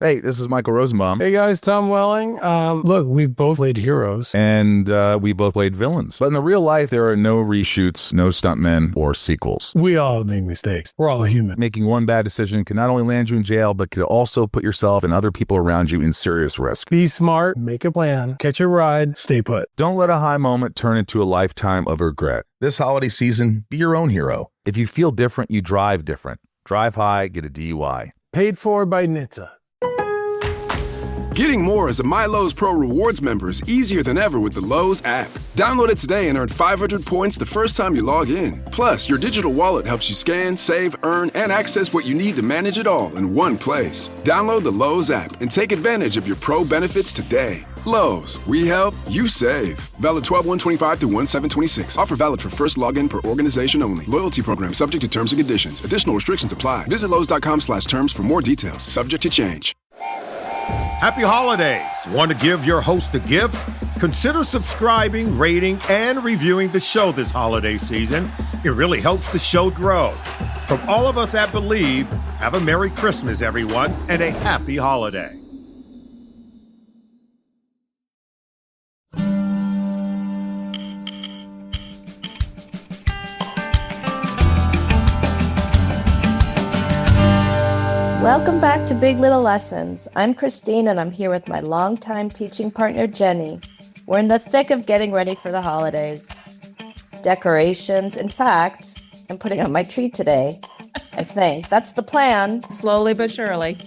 Hey, this is Michael Rosenbaum. Hey guys, Tom Welling. Look, we've both played heroes. And we both played villains. But in the real life, there are no reshoots, no stuntmen, or sequels. We all make mistakes. We're all human. Making one bad decision can not only land you in jail, but could also put yourself and other people around you in serious risk. Be smart, make a plan, catch a ride, stay put. Don't let a high moment turn into a lifetime of regret. This holiday season, be your own hero. If you feel different, you drive different. Drive high, get a DUI. Paid for by NHTSA. Getting more as a MyLowe's Pro Rewards member is easier than ever with the Lowe's app. Download it today and earn 500 points the first time you log in. Plus, your digital wallet helps you scan, save, earn, and access what you need to manage it all in one place. Download the Lowe's app and take advantage of your Pro benefits today. Lowe's, we help, you save. Valid 12/1/25 through 1/7/26. Offer valid for first login per organization only. Loyalty program subject to terms and conditions. Additional restrictions apply. Visit Lowe's.com/terms for more details. Subject to change. Happy holidays! Want to give your host a gift? Consider subscribing, rating, and reviewing the show this holiday season. It really helps the show grow. From all of us at Believe, have a Merry Christmas, everyone, and a Happy Holiday. Welcome back to Big Little Lessons. I'm Kristine and I'm here with my longtime teaching partner, Jenny. We're in the thick of getting ready for the holidays. Decorations. In fact, I'm putting up my tree today, I think. That's the plan. Slowly but surely.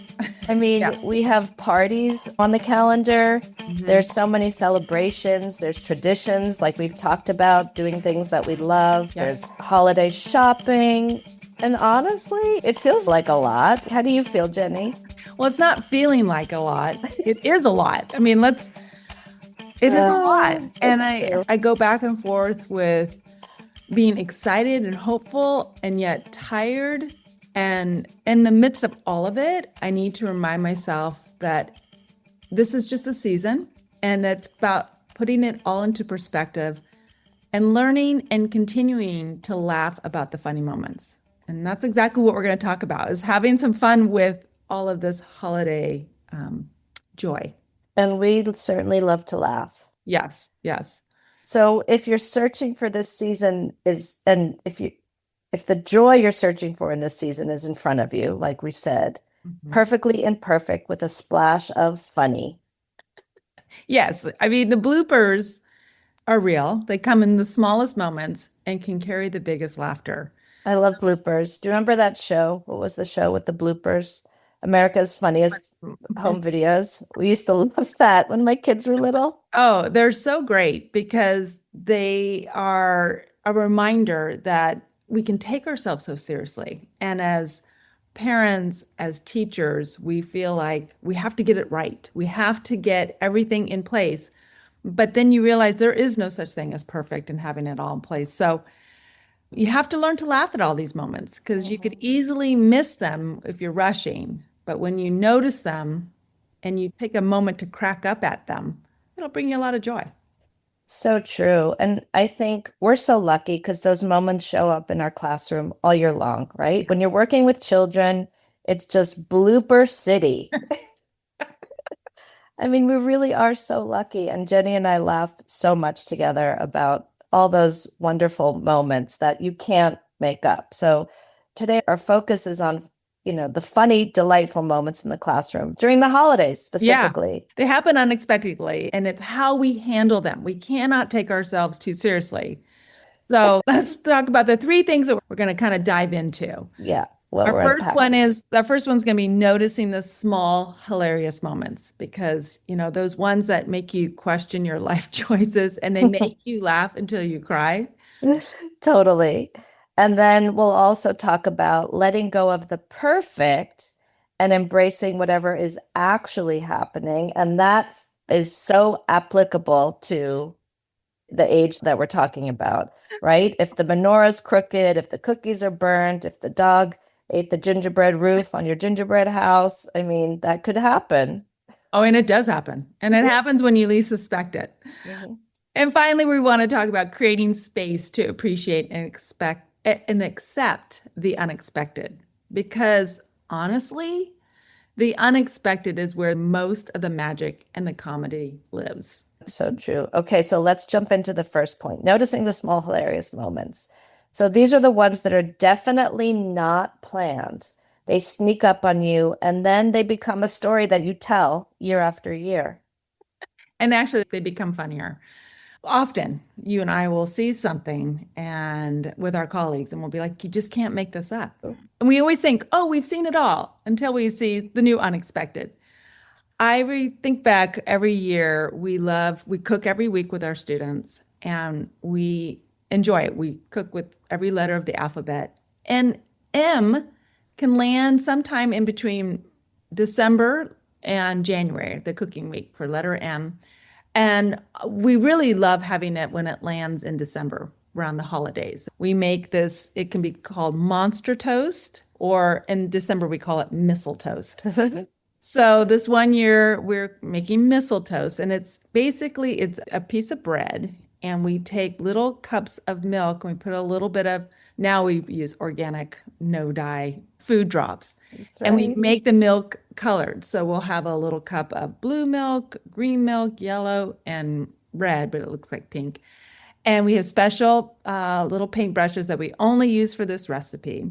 I mean, we have parties on the calendar. Mm-hmm. There's so many celebrations. There's traditions like we've talked about, doing things that we love. Yeah. There's holiday shopping. And honestly, it feels like a lot. How do you feel, Jenny? Well, it's not feeling like a lot. It is a lot. I mean, it is a lot. And I go back and forth with being excited and hopeful and yet tired. And in the midst of all of it, I need to remind myself that this is just a season and it's about putting it all into perspective and learning and continuing to laugh about the funny moments. And that's exactly what we're going to talk about, is having some fun with all of this holiday joy. And we certainly love to laugh. Yes, yes. So if you're searching for this season if the joy you're searching for in this season is in front of you, like we said, perfectly imperfect with a splash of funny. Yes. I mean, the bloopers are real. They come in the smallest moments and can carry the biggest laughter. I love bloopers. Do you remember that show? What was the show with the bloopers? America's Funniest Home Videos. We used to love that when my kids were little. Oh, they're so great because they are a reminder that we can take ourselves so seriously. And as parents, as teachers, we feel like we have to get it right. We have to get everything in place. But then you realize there is no such thing as perfect and having it all in place. So you have to learn to laugh at all these moments because you could easily miss them if you're rushing. But when you notice them and you take a moment to crack up at them, it'll bring you a lot of joy. So true. And I think we're so lucky because those moments show up in our classroom all year long, right? When you're working with children, it's just blooper city. I mean, we really are so lucky. And Jenny and I laugh so much together about all those wonderful moments that you can't make up. So today our focus is on, the funny, delightful moments in the classroom during the holidays specifically. Yeah, they happen unexpectedly and it's how we handle them. We cannot take ourselves too seriously. So let's talk about the three things that we're going to kind of dive into. Yeah. Our first one's going to be noticing the small, hilarious moments because, those ones that make you question your life choices and they make you laugh until you cry. Totally. And then we'll also talk about letting go of the perfect and embracing whatever is actually happening. And that is so applicable to the age that we're talking about, right? If the menorah's crooked, if the cookies are burnt, if the dog ate the gingerbread roof on your gingerbread house. I mean, that could happen. Oh, and it does happen. And it happens when you least suspect it. Mm-hmm. And finally, we want to talk about creating space to appreciate and accept the unexpected. Because honestly, The unexpected is where most of the magic and the comedy lives. So true. Okay, so let's jump into the first point. Noticing the small hilarious moments. So these are the ones that are definitely not planned. They sneak up on you and then they become a story that you tell year after year. And actually, they become funnier. Often, you and I will see something and with our colleagues, and we'll be like, you just can't make this up. And we always think, oh, we've seen it all until we see the new unexpected. Think back every year, we cook every week with our students and we enjoy it. We cook with every letter of the alphabet. And M can land sometime in between December and January, the cooking week for letter M. And we really love having it when it lands in December around the holidays. We make this, it can be called monster toast, or in December we call it missile toast. So this one year we're making missile toast, and it's a piece of bread, and we take little cups of milk and we put a little bit of, now we use organic, no dye food drops. And we make the milk colored. So we'll have a little cup of blue milk, green milk, yellow, and red, but it looks like pink. And we have special little paintbrushes that we only use for this recipe.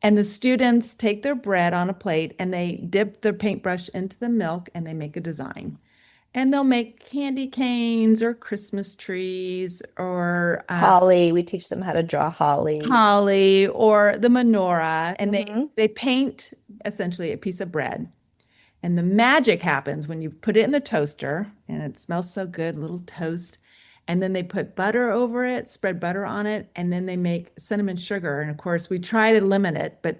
And the students take their bread on a plate and they dip their paintbrush into the milk and they make a design. And they'll make candy canes or Christmas trees or holly. We teach them how to draw holly. Holly or the menorah. And they paint essentially a piece of bread. And the magic happens when you put it in the toaster and it smells so good, little toast. And then they put butter over it, spread butter on it, and then they make cinnamon sugar. And of course, we try to limit it, but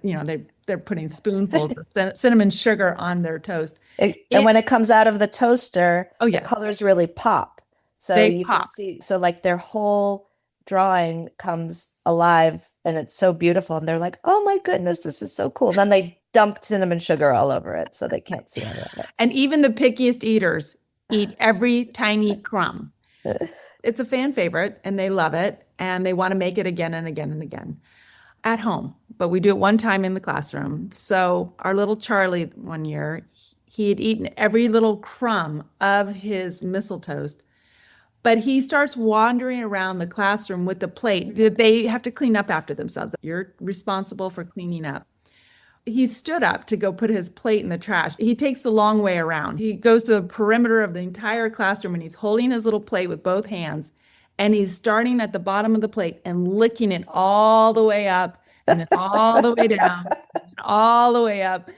they're putting spoonfuls of cinnamon sugar on their toast. And when it comes out of the toaster, yes, the colors really pop. So you can see, so like their whole drawing comes alive and it's so beautiful. And they're like, oh my goodness, this is so cool. And then they dump cinnamon sugar all over it so they can't see any of it. And even the pickiest eaters eat every tiny crumb. It's a fan favorite and they love it and they want to make it again and again and again at home. But we do it one time in the classroom. So our little Charlie one year, he had eaten every little crumb of his missile toast, but he starts wandering around the classroom with the plate. They have to clean up after themselves. You're responsible for cleaning up. He stood up to go put his plate in the trash. He takes the long way around. He goes to the perimeter of the entire classroom and he's holding his little plate with both hands. And he's starting at the bottom of the plate and licking it all the way up and then all the way down, and all the way up,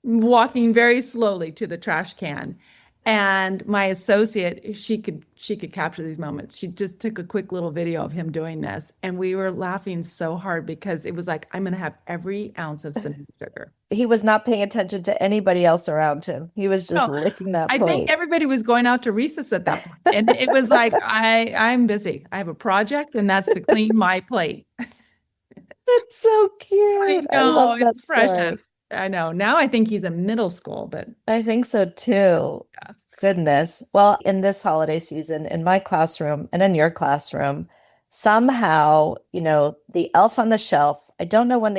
walking very slowly to the trash can. And my associate, she could capture these moments. She just took a quick little video of him doing this. And we were laughing so hard because it was like, I'm going to have every ounce of cinnamon sugar. He was not paying attention to anybody else around him. He was just licking that plate. I think everybody was going out to recess at that point. And it was like, I'm busy. I have a project and that's to clean my plate. That's so cute. I love that story. Precious. I know. Now I think he's in middle school, but I think so too. Yeah. Goodness. Well, in this holiday season, in my classroom and in your classroom, somehow, the elf on the shelf, I don't know when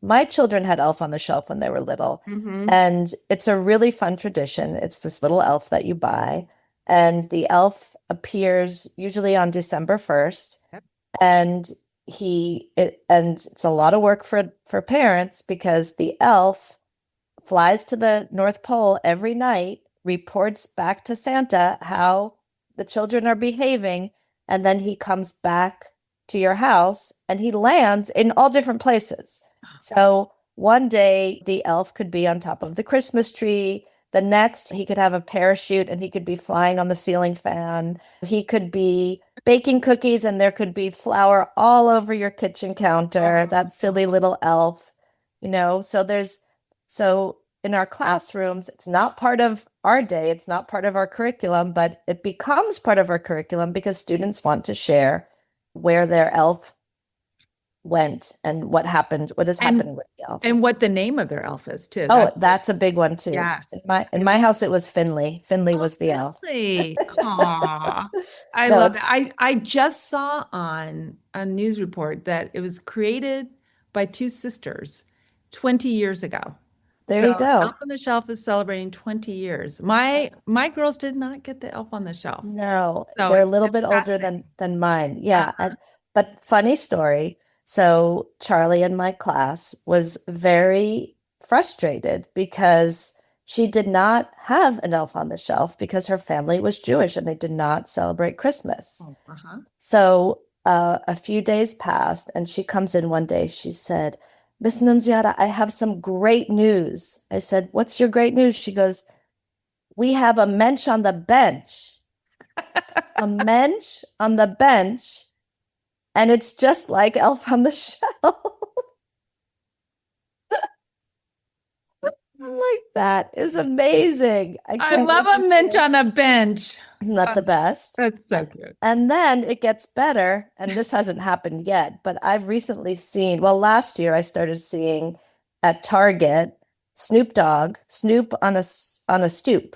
my children had elf on the shelf when they were little. Mm-hmm. And it's a really fun tradition. It's this little elf that you buy. And the elf appears usually on December 1st. Yep. And it's a lot of work for parents because the elf flies to the North Pole every night, reports back to Santa how the children are behaving, and then he comes back to your house and he lands in all different places. So one day the elf could be on top of the Christmas tree. The next, he could have a parachute and he could be flying on the ceiling fan. He could be baking cookies and there could be flour all over your kitchen counter. That silly little elf, So in our classrooms, it's not part of our day. It's not part of our curriculum, but it becomes part of our curriculum because students want to share where their elf went and what is happening with the elf. And what the name of their elf is too. That's a big one too. Yes. In my house, it was Finley. Finley was the elf. Aww. I love it. I just saw on a news report that it was created by two sisters 20 years ago. There you go. Elf on the Shelf is celebrating 20 years. My girls did not get the Elf on the Shelf. No, So they're a it's little bit older fascinating. than mine. Yeah. But funny story. So Charlie in my class was very frustrated because she did not have an elf on the shelf because her family was Jewish and they did not celebrate Christmas. Oh, So a few days passed and she comes in one day. She said, Miss Nunziata, I have some great news. I said, what's your great news? She goes, we have a mensch on the bench. A mensch on the bench. And it's just like Elf on the Shelf. Like, that is amazing. I love a mensch on a bench. Isn't that the best? That's so cute. And then it gets better, and this hasn't happened yet, but I've recently seen, well, last year I started seeing at Target Snoop on a stoop.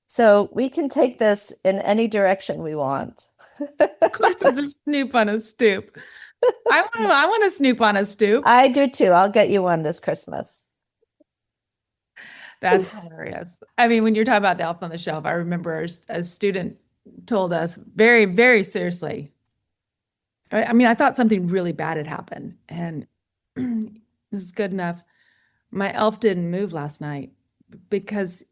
So we can take this in any direction we want. Of course, there's a Snoop on a stoop. I want a Snoop on a stoop. I do too. I'll get you one this Christmas. That's hilarious. I mean, when you're talking about the Elf on the Shelf, I remember a student told us very, very seriously. I mean, I thought something really bad had happened, and this is good enough. My elf didn't move last night because,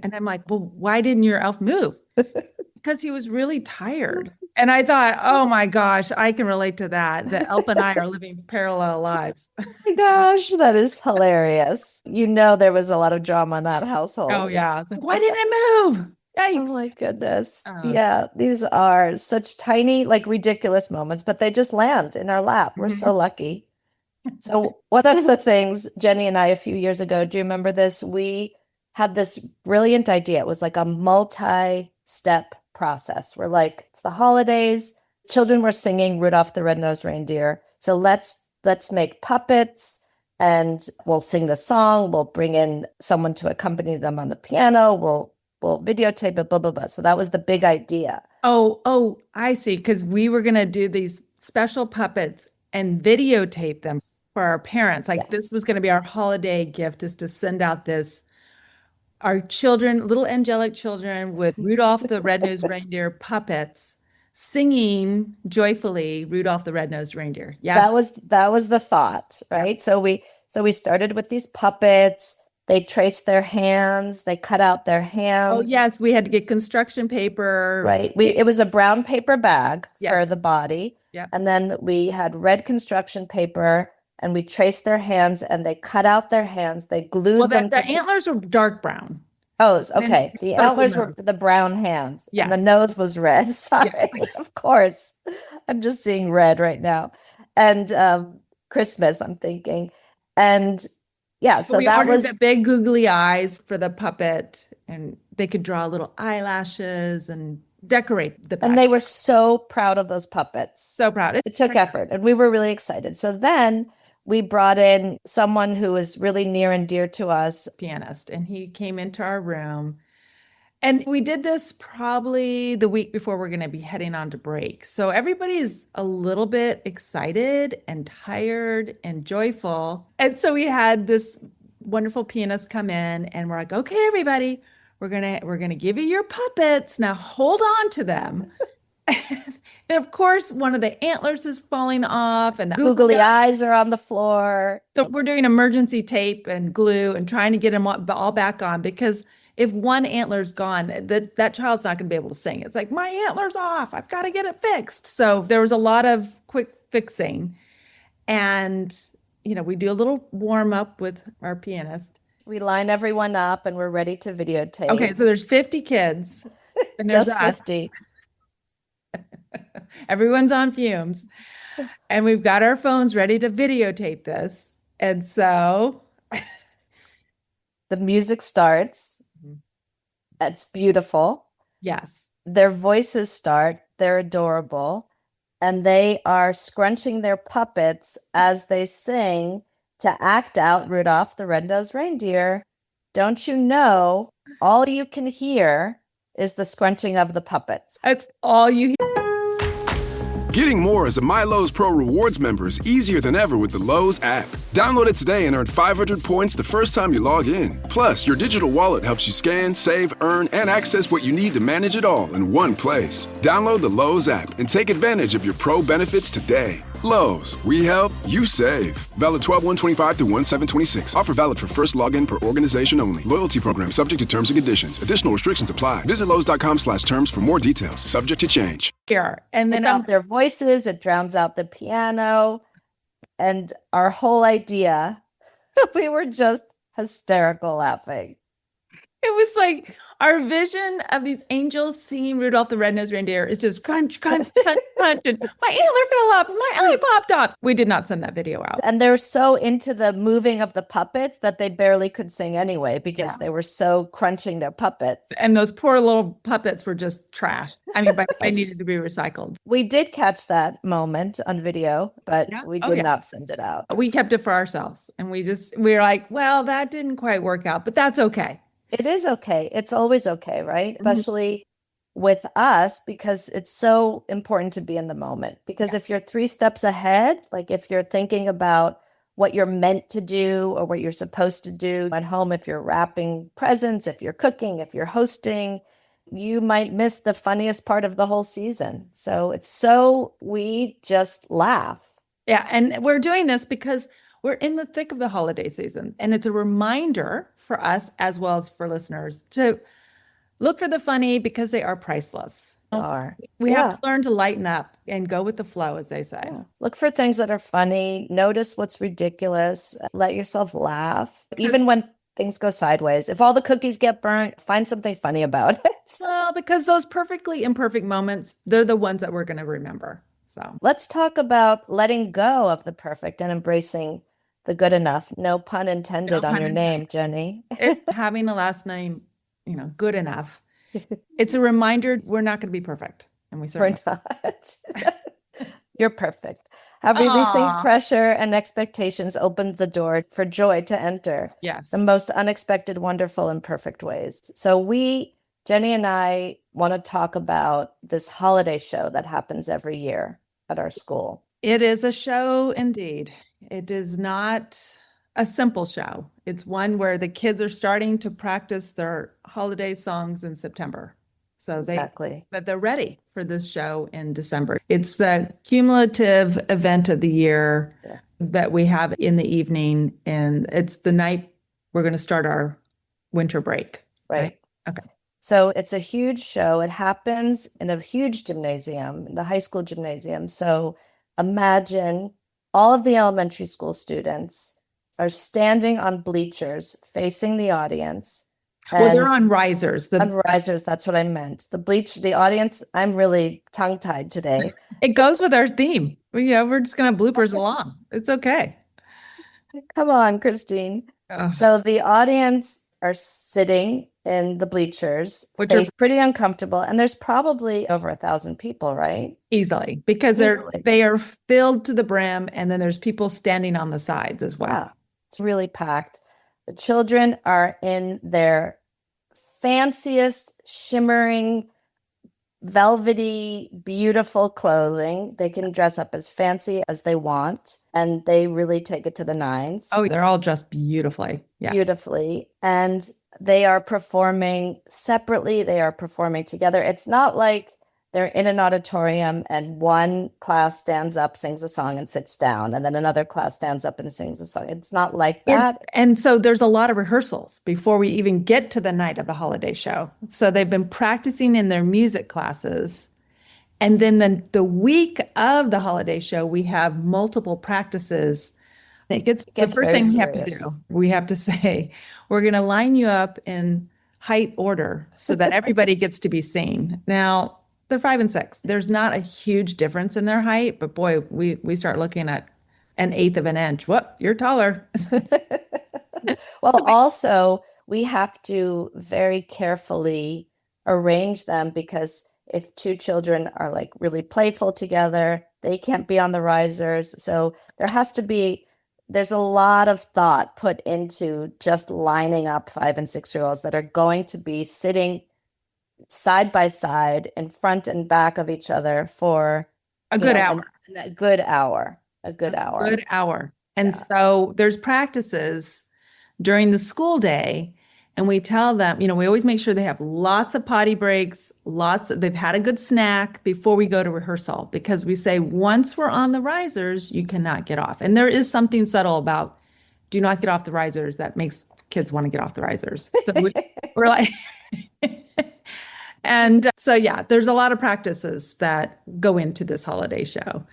and I'm like, well, why didn't your elf move? Because he was really tired. And I thought, oh my gosh, I can relate to that. The elf and I are living parallel lives. Oh my gosh, that is hilarious. You know, there was a lot of drama in that household. Oh yeah. Like, why didn't it move? Yikes. Oh my goodness. Yeah, these are such tiny, like ridiculous moments, but they just land in our lap. We're so lucky. So one of the things, Jenny and I, a few years ago, do you remember this? We had this brilliant idea. It was like a multi-step process. We're like, it's the holidays. Children were singing Rudolph the Red-Nosed Reindeer. So let's make puppets and we'll sing the song. We'll bring in someone to accompany them on the piano. We'll videotape it, blah, blah, blah. So that was the big idea. Oh, I see. Because we were going to do these special puppets and videotape them for our parents. Like this was going to be our holiday gift, is to send out our children, little angelic children with Rudolph the Red-Nosed Reindeer puppets singing joyfully Rudolph the Red-Nosed Reindeer. Yes. That was the thought, right? So we started with these puppets. They traced their hands. They cut out their hands. Oh, yes. We had to get construction paper. Right. It was a brown paper bag for the body. Yeah. And then we had red construction paper and we traced their hands and they cut out their hands. They glued them. The antlers were dark brown. Oh, okay. The antlers were the brown hands. Yeah. And the nose was red. Sorry. Yeah. Of course. I'm just seeing red right now. And Christmas, I'm thinking. And yeah, so that was the big googly eyes for the puppet, and they could draw little eyelashes and decorate the puppet. And they were so proud of those puppets. So proud. It took effort and we were really excited. So then we brought in someone who was really near and dear to us, pianist, and he came into our room. And we did this probably the week before we're going to be heading on to break. So everybody's a little bit excited and tired and joyful. And so we had this wonderful pianist come in and we're like, okay, everybody, we're going to give you your puppets. Now hold on to them. And of course, one of the antlers is falling off and the googly eyes are on the floor. So we're doing emergency tape and glue and trying to get them all back on, because if one antler's gone, that child's not going to be able to sing. It's like, my antler's off. I've got to get it fixed. So there was a lot of quick fixing. And, we do a little warm up with our pianist. We line everyone up and we're ready to videotape. Okay, so there's 50 kids. And there's just 50. Everyone's on fumes. And we've got our phones ready to videotape this. And so the music starts. It's beautiful. Yes. Their voices start. They're adorable. And they are scrunching their puppets as they sing to act out Rudolph the Red-Nosed Reindeer. Don't you know, all you can hear is the scrunching of the puppets. That's all you hear. Getting more as a My Lowe's Pro Rewards member is easier than ever with the Lowe's app. Download it today and earn 500 points the first time you log in. Plus, your digital wallet helps you scan, save, earn, and access what you need to manage it all in one place. Download the Lowe's app and take advantage of your Pro benefits today. Lowe's, we help, you save. Valid 12/125 through 1/7/26. Offer valid for first login per organization only. Loyalty program subject to terms and conditions. Additional restrictions apply. Visit Lowe's.com/terms for more details. Subject to change. Here. And then Without their voices, it drowns out the piano. And our whole idea, we were just hysterical laughing. it was like our vision of these angels singing Rudolph the Red-Nosed Reindeer is just crunch, crunch, crunch, crunch. And my antler fell off. My eye popped off. We did not send that video out. And they're so into the moving of the puppets that they barely could sing anyway because they were so crunching their puppets. And those poor little puppets were just trash. I mean, they needed to be recycled. We did catch that moment on video, but we did not send it out. We kept it for ourselves. And we were like, well, that didn't quite work out, but that's okay. It is okay. It's always okay, right? Especially with us, because it's so important to be in the moment. Because if you're 3 steps ahead, like if you're thinking about what you're meant to do or what you're supposed to do at home, if you're wrapping presents, if you're cooking, if you're hosting, you might miss the funniest part of the whole season. So we just laugh. Yeah. And we're doing this because we're in the thick of the holiday season, and it's a reminder for us as well as for listeners to look for the funny because they are priceless. We have to learn to lighten up and go with the flow, as they say. Yeah. Look for things that are funny. Notice what's ridiculous. Let yourself laugh, even when things go sideways. If all the cookies get burnt, find something funny about it. Well, because those perfectly imperfect moments, they're the ones that we're going to remember. So let's talk about letting go of the perfect and embracing the good enough. No pun intended on your name, Jenny. Having a last name, good enough. It's a reminder we're not going to be perfect. And we're not. You're perfect. How releasing pressure and expectations opens the door for joy to enter. Yes. The most unexpected, wonderful, and perfect ways. So Jenny and I want to talk about this holiday show that happens every year at our school. It is a show indeed. It is not a simple show. It's one where the kids are starting to practice their holiday songs in September. So that they're ready for this show in December. It's the cumulative event of the year that we have in the evening. And it's the night we're going to start our winter break. Right. Okay. So it's a huge show. It happens in a huge gymnasium, the high school gymnasium. So imagine all of the elementary school students are standing on bleachers facing the audience. Well, they're on risers. On risers, that's what I meant. The audience, I'm really tongue-tied today. It goes with our theme. We're just going to bloopers along. It's okay. Come on, Kristine. So the audience are sitting in the bleachers, which are pretty uncomfortable. And there's probably over 1,000 people, right? Easily, because they are filled to the brim. And then there's people standing on the sides as well. Wow. It's really packed. The children are in their fanciest, shimmering, velvety, beautiful clothing. They can dress up as fancy as they want, and they really take it to the nines. Oh, they're all dressed beautifully. Yeah. Beautifully. And they are performing separately. They are performing together. It's not like they're in an auditorium and one class stands up, sings a song and sits down, and then another class stands up and sings a song. It's not like that. And so there's a lot of rehearsals before we even get to the night of the holiday show. So they've been practicing in their music classes. And then the week of the holiday show, we have multiple practices. It gets the first thing we have to do. We have to say, we're going to line you up in height order so that everybody gets to be seen. Now, they're 5 and 6. There's not a huge difference in their height, but boy, we start looking at 1/8 of an inch. Whoop, you're taller. Well, also, we have to very carefully arrange them because if 2 children are like really playful together, they can't be on the risers. So there's a lot of thought put into just lining up 5 and 6-year-olds that are going to be sitting side by side in front and back of each other for A good hour. A good hour. A good hour. Good hour. And so there's practices during the school day, and we tell them, we always make sure they have lots of potty breaks, they've had a good snack before we go to rehearsal, because we say once we're on the risers, you cannot get off. And there is something subtle about do not get off the risers that makes kids want to get off the risers. So we're like, and so, yeah, there's a lot of practices that go into this holiday show.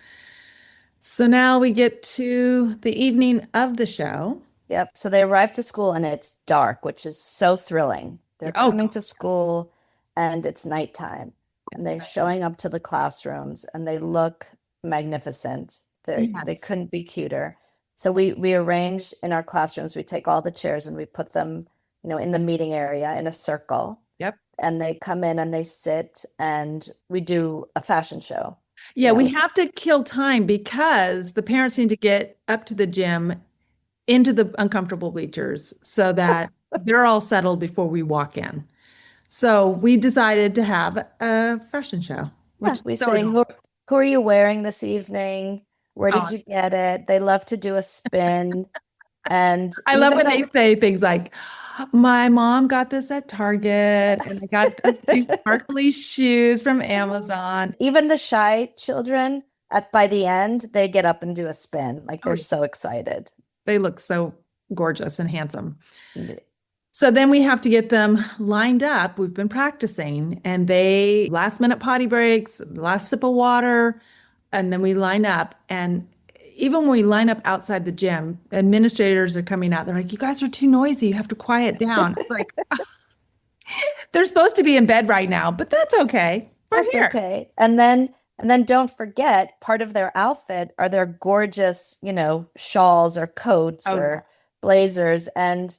So now we get to the evening of the show. Yep. So they arrive to school and it's dark, which is so thrilling. They're coming to school and it's nighttime, and they're showing up to the classrooms and they look magnificent. They couldn't be cuter. So we arrange in our classrooms, we take all the chairs and we put them, in the meeting area in a circle. Yep. And they come in and they sit and we do a fashion show. Yeah, we have to kill time because the parents need to get up to the gym into the uncomfortable bleachers so that they're all settled before we walk in. So we decided to have a fashion show. We say, who are you wearing this evening? Where did you get it? They love to do a spin. And I love when they say things like, my mom got this at Target and I got these sparkly shoes from Amazon. Even the shy children, by the end, they get up and do a spin. Like they're so excited. They look so gorgeous and handsome. So then we have to get them lined up. We've been practicing, and they last minute potty breaks, last sip of water, and then we line up. And even when we line up outside the gym, administrators are coming out. They're like, you guys are too noisy. You have to quiet down. Like, they're supposed to be in bed right now, but that's okay. That's okay. And then don't forget, part of their outfit are their gorgeous, shawls or coats or blazers, and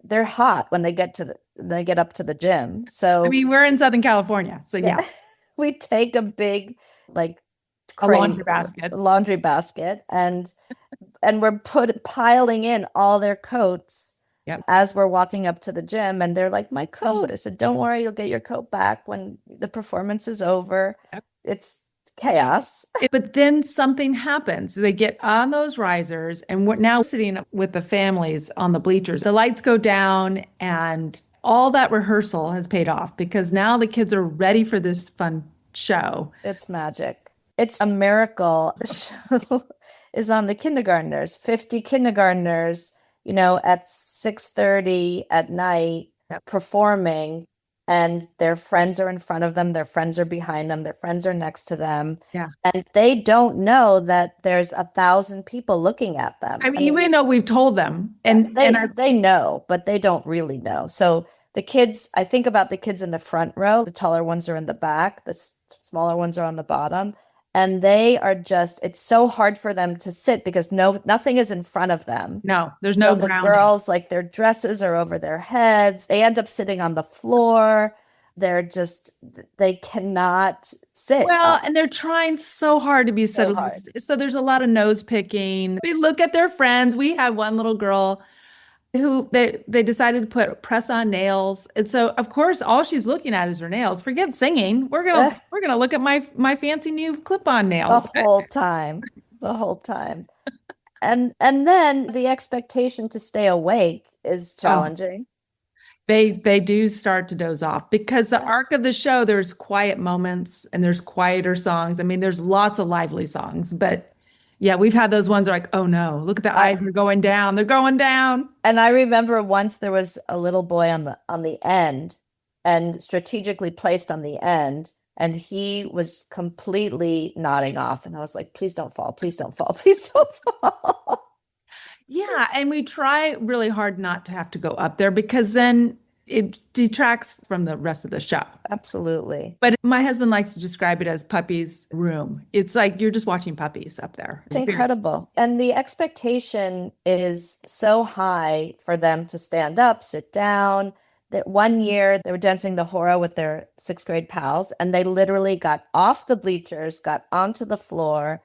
they're hot when they get up to the gym. So we're in Southern California, so yeah. We take a big laundry basket and we're piling in all their coats as we're walking up to the gym, and they're like, my coat. I said, don't worry, you'll get your coat back when the performance is over. It's chaos. But then something happens. They get on those risers, and we're now sitting with the families on the bleachers. The lights go down, and all that rehearsal has paid off because now the kids are ready for this fun show. It's magic. It's a miracle. The show is on the kindergartners, 50 kindergartners, at 6:30 at night, performing. And their friends are in front of them. Their friends are behind them. Their friends are next to them. Yeah. And they don't know that there's 1,000 people looking at them. Even though we've told them. And they know, but they don't really know. So the kids, I think about the kids in the front row. The taller ones are in the back. The smaller ones are on the bottom. And they are it's so hard for them to sit because nothing is in front of them. No, there's no grounding. The girls, their dresses are over their heads. They end up sitting on the floor. They cannot sit. Well, and they're trying so hard to be settled. So there's a lot of nose picking. They look at their friends. We had one little girl who they decided to press on nails. And so of course all she's looking at is her nails. Forget singing. We're gonna look at my fancy new clip-on nails. The whole time. And then the expectation to stay awake is challenging. They do start to doze off because the arc of the show, there's quiet moments and there's quieter songs. There's lots of lively songs, but yeah, we've had those ones like, oh no, look at the eyes, they're going down. They're going down. And I remember once there was a little boy on the end, and strategically placed on the end, and he was completely nodding off. And I was like, please don't fall, please don't fall, please don't fall. Yeah, and we try really hard not to have to go up there because then it detracts from the rest of the show. Absolutely. But my husband likes to describe it as puppy's room. It's like you're just watching puppies up there. It's incredible. And the expectation is so high for them to stand up, sit down. That one year they were dancing the hora with their 6th grade pals, and they literally got off the bleachers, got onto the floor,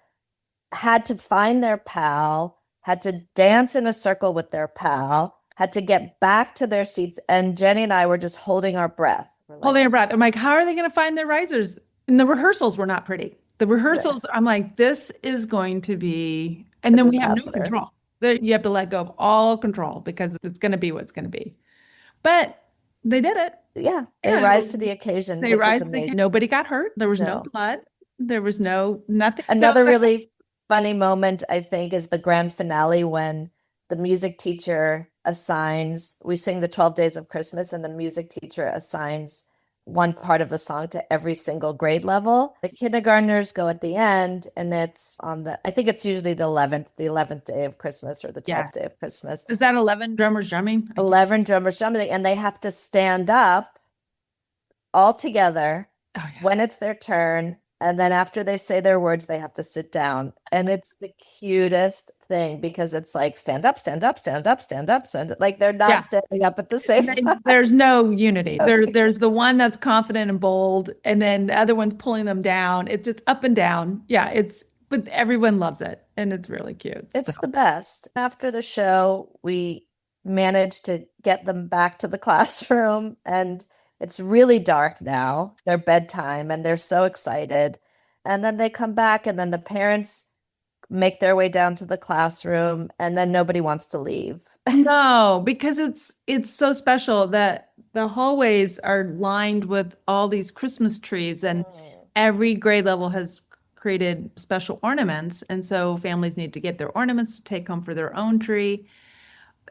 had to find their pal, had to dance in a circle with their pal, had to get back to their seats. And Jenny and I were just holding our breath. Holding our breath. I'm like, how are they going to find their risers? And the rehearsals were not pretty. The rehearsals, I'm like, this is going to be, and then we have no disaster. control. You have to let go of all control because it's going to be what's going to be. But they did it. Yeah, they Yeah, rise to the occasion, They which is rise. amazing. Nobody got hurt. There was no No. blood. There was nothing. Another really funny moment, I think, is the grand finale when the music teacher we sing the 12 Days of Christmas, and the music teacher assigns one part of the song to every single grade level. The kindergartners go at the end, and it's I think it's usually the 11th day of Christmas or the 12th day of Christmas. Is that 11 drummers drumming? 11 drummers drumming, and they have to stand up all together when it's their turn. And then after they say their words, they have to sit down. And it's the cutest thing because it's like, stand up, stand up, stand up, stand up. Stand up. Like they're not standing up at the same time. There's no unity. There's the one that's confident and bold, and then the other one's pulling them down. It's just up and down. Yeah, but everyone loves it. And it's really cute. It's the best. After the show, we managed to get them back to the classroom, and it's really dark now, their bedtime, and they're so excited. And then they come back, and then the parents make their way down to the classroom, and then nobody wants to leave. No, because it's so special that the hallways are lined with all these Christmas trees, and every grade level has created special ornaments. And so families need to get their ornaments to take home for their own tree.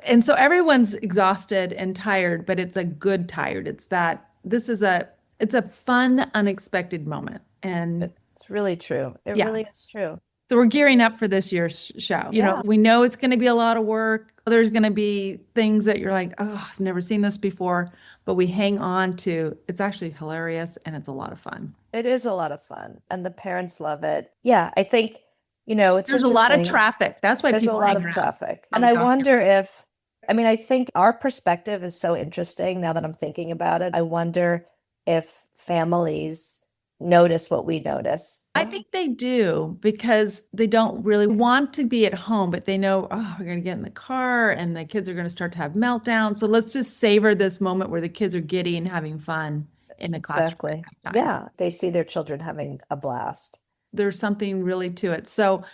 And so everyone's exhausted and tired, but it's a good tired. It's a fun, unexpected moment. And it's really true. It really is true. So we're gearing up for this year's show. You know, we know it's going to be a lot of work. There's going to be things that you're like, oh, I've never seen this before, but we hang on to, it's actually hilarious and it's a lot of fun. It is a lot of fun. And the parents love it. Yeah, I think, there's a lot of traffic. That's why there's a lot of traffic. And I wonder I think our perspective is so interesting now that I'm thinking about it. I wonder if families notice what we notice. I think they do because they don't really want to be at home, but they know, oh, we're going to get in the car and the kids are going to start to have meltdowns. So let's just savor this moment where the kids are giddy and having fun in the classroom. Exactly. Yeah. They see their children having a blast. There's something really to it. So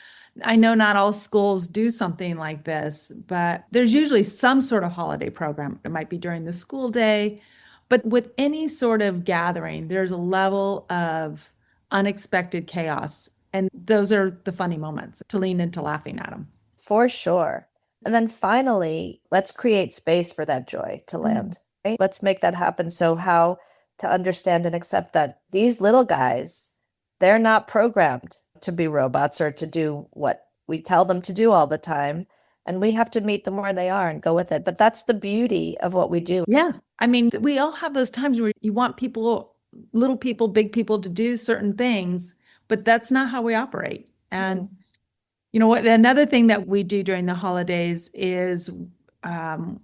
I know not all schools do something like this, but there's usually some sort of holiday program. It might be during the school day, but with any sort of gathering, there's a level of unexpected chaos. And those are the funny moments to lean into laughing at them. For sure. And then finally, let's create space for that joy to land. Right? Let's make that happen. So how to understand and accept that these little guys, they're not programmed to be robots or to do what we tell them to do all the time. And we have to meet them where they are and go with it. But that's the beauty of what we do. Yeah. I mean, we all have those times where you want people, little people, big people to do certain things, but that's not how we operate. And you know what? Another thing that we do during the holidays is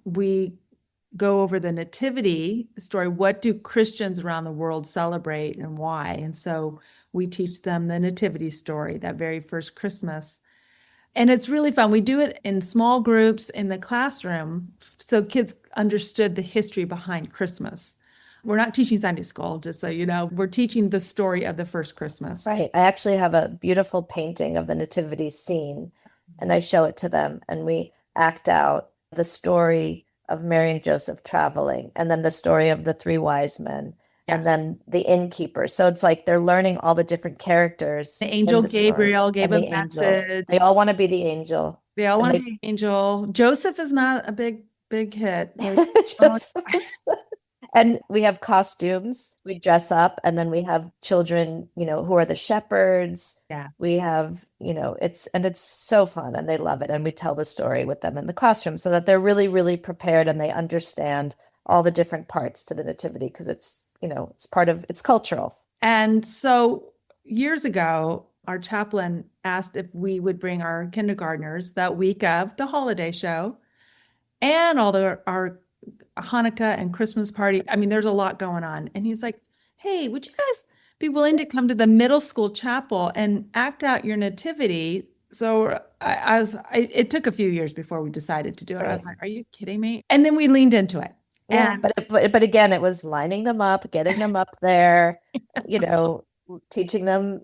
we go over the nativity story. What do Christians around the world celebrate and why? And so we teach them the nativity story, that very first Christmas. And it's really fun. We do it in small groups in the classroom so kids understood the history behind Christmas. We're not teaching Sunday school, just so you know. We're teaching the story of the first Christmas. Right. I actually have a beautiful painting of the nativity scene, and I show it to them, and we act out the story of Mary and Joseph traveling, and then the story of the three wise men, and then the innkeeper. So it's like they're learning all the different characters. The angel Gabriel gave a message. They all want to be the angel. They all want to be the angel. Joseph is not a big hit. And we have costumes. We dress up, and then we have children, who are the shepherds. Yeah. We have, it's so fun, and they love it. And we tell the story with them in the classroom so that they're really, really prepared and they understand all the different parts to the nativity because it's it's cultural. And so years ago, our chaplain asked if we would bring our kindergartners that week of the holiday show and all our Hanukkah and Christmas party. I mean, there's a lot going on. And he's like, hey, would you guys be willing to come to the middle school chapel and act out your nativity? So it took a few years before we decided to do it. Right. I was like, are you kidding me? And then we leaned into it. Yeah, but again, it was lining them up, getting them up there, teaching them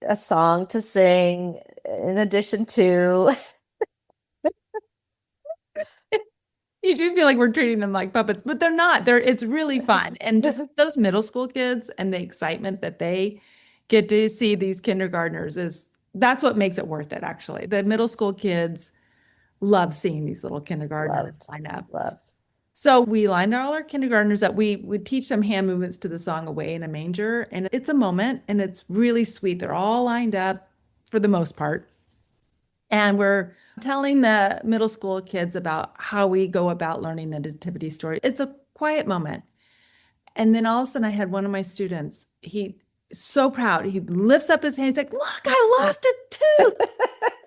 a song to sing in addition to. You do feel like we're treating them like puppets, but they're not. It's really fun. And just those middle school kids and the excitement that they get to see these kindergartners that's what makes it worth it, actually. The middle school kids love seeing these little kindergartners line up. Loved. So we lined all our kindergartners up. We would teach them hand movements to the song Away in a Manger. And it's a moment and it's really sweet. They're all lined up for the most part. And we're telling the middle school kids about how we go about learning the nativity story. It's a quiet moment. And then all of a sudden I had one of my students, he's so proud. He lifts up his hand. He's like, look, I lost a tooth.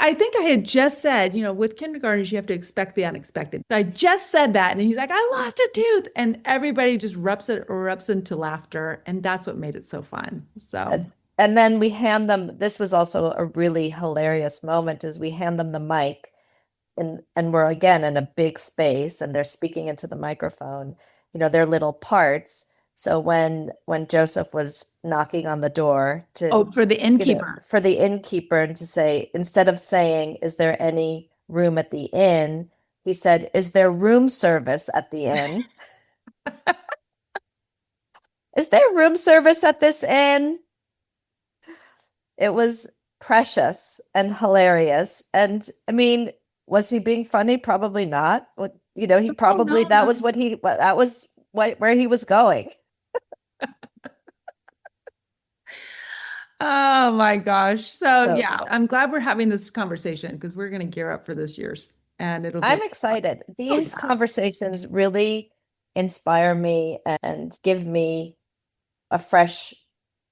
I think I had just said, with kindergartners, you have to expect the unexpected. I just said that. And he's like, I lost a tooth. And everybody just erupts into laughter. And that's what made it so fun. So. And then we hand them, this was also a really hilarious moment, is we hand them the mic and we're again in a big space and they're speaking into the microphone, their little parts. So when Joseph was knocking on the door for the innkeeper, and to say, instead of saying, is there any room at the inn? He said, is there room service at the inn? Is there room service at this inn? It was precious and hilarious. And I mean, was he being funny? Probably not. He probably, that was where he was going. Oh my gosh. So yeah, I'm glad we're having this conversation because we're going to gear up for this year's and I'm excited. These conversations really inspire me and give me a fresh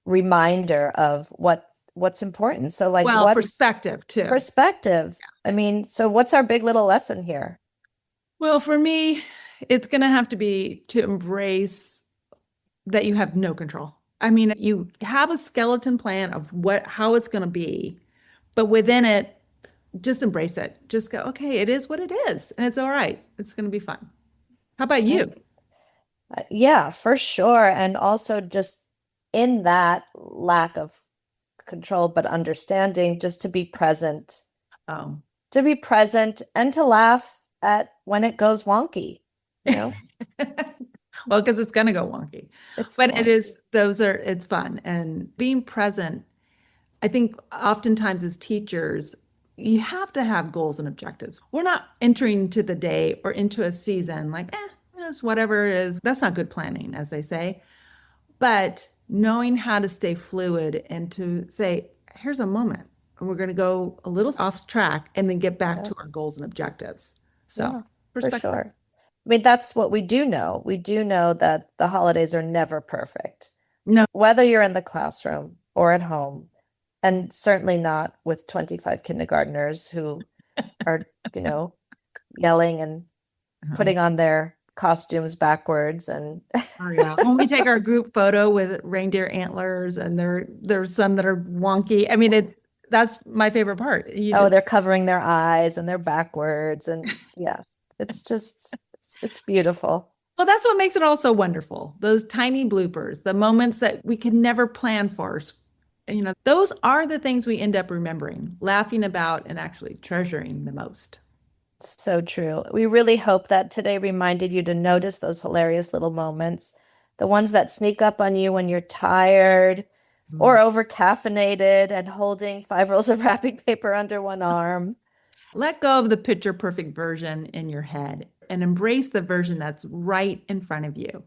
reminder of what's important. So what's perspective too. Perspective. Yeah. I mean, so what's our big little lesson here? Well, for me, it's going to have to be to embrace that you have no control. I mean, you have a skeleton plan of how it's going to be, but within it, just embrace it. Just go, okay, it is what it is. And it's all right. It's going to be fun. How about you? Yeah, for sure. And also just in that lack of control, but understanding, just to be present. To be present and to laugh at when it goes wonky, Well, because it's going to go wonky. It's fun. And being present, I think oftentimes as teachers, you have to have goals and objectives. We're not entering to the day or into a season like, it's whatever it is. That's not good planning, as they say. But knowing how to stay fluid and to say, here's a moment. And we're going to go a little off track and then get back to our goals and objectives. So, perspective. For sure. I mean, that's what we do know. We do know that the holidays are never perfect. No. Whether you're in the classroom or at home, and certainly not with 25 kindergartners who are, yelling and putting on their costumes backwards. And when we take our group photo with reindeer antlers and there's some that are wonky. I mean, that's my favorite part. They're covering their eyes and they're backwards. And it's just... It's beautiful. Well, that's what makes it all so wonderful. Those tiny bloopers, the moments that we could never plan for. Those are the things we end up remembering, laughing about, and actually treasuring the most. So true. We really hope that today reminded you to notice those hilarious little moments, the ones that sneak up on you when you're tired or over caffeinated and holding 5 rolls of wrapping paper under one arm. Let go of the picture perfect version in your head and embrace the version that's right in front of you.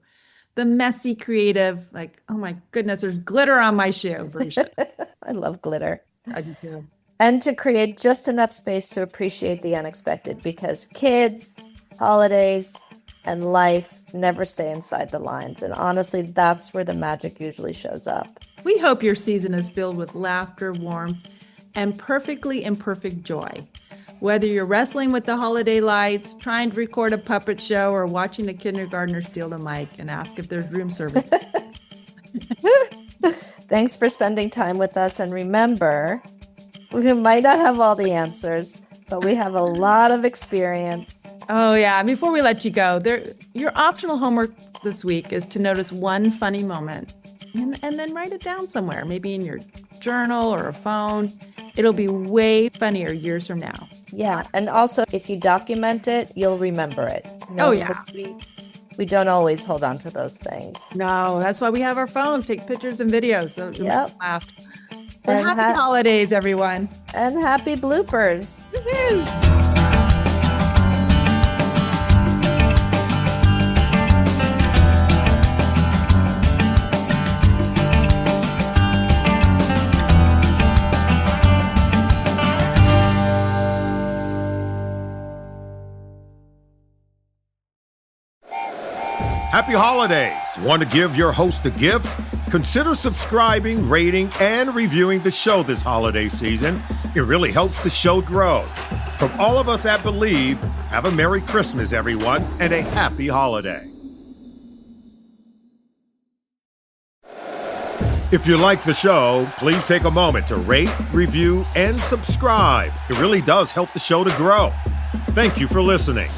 The messy, creative, like, oh my goodness, there's glitter on my shoe version. I love glitter. I do too. And to create just enough space to appreciate the unexpected, because kids, holidays, and life never stay inside the lines. And honestly, that's where the magic usually shows up. We hope your season is filled with laughter, warmth, and perfectly imperfect joy. Whether you're wrestling with the holiday lights, trying to record a puppet show, or watching a kindergartner steal the mic and ask if there's room service. Thanks for spending time with us. And remember, we might not have all the answers, but we have a lot of experience. Oh, yeah. Before we let you go, your optional homework this week is to notice one funny moment and then write it down somewhere, maybe in your journal or a phone. It'll be way funnier years from now. Yeah. And also, if you document it, you'll remember it. Oh, yeah. Because we don't always hold on to those things. No, that's why we have our phones, take pictures and videos. So Yep. laugh. So And happy holidays, everyone. And happy bloopers. Woo-hoo. Happy holidays! Want to give your host a gift? Consider subscribing, rating, and reviewing the show this holiday season. It really helps the show grow. From all of us at Believe, have a Merry Christmas, everyone, and a happy holiday. If you like the show, please take a moment to rate, review, and subscribe. It really does help the show to grow. Thank you for listening.